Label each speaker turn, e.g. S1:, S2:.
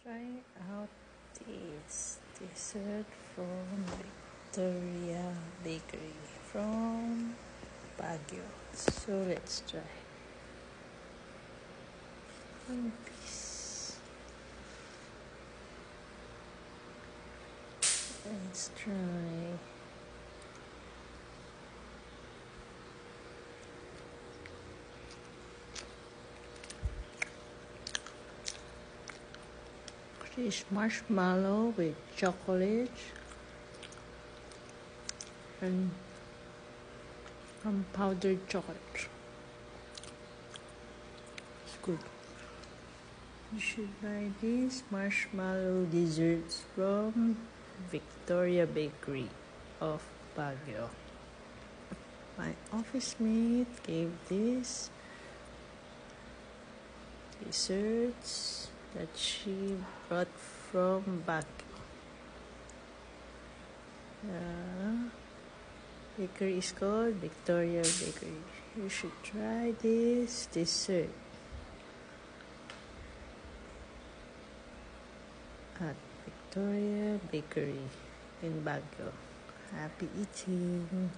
S1: Try out this dessert from Victoria Bakery from Baguio. So let's try. One piece. Let's try. This marshmallow with chocolate and powdered chocolate. It's good. You should try these marshmallow desserts from Victoria Bakery of Baguio. My office mate gave these desserts that she brought from Baguio. Bakery is called Victoria Bakery. You should try this dessert at Victoria Bakery in Baguio. Happy eating!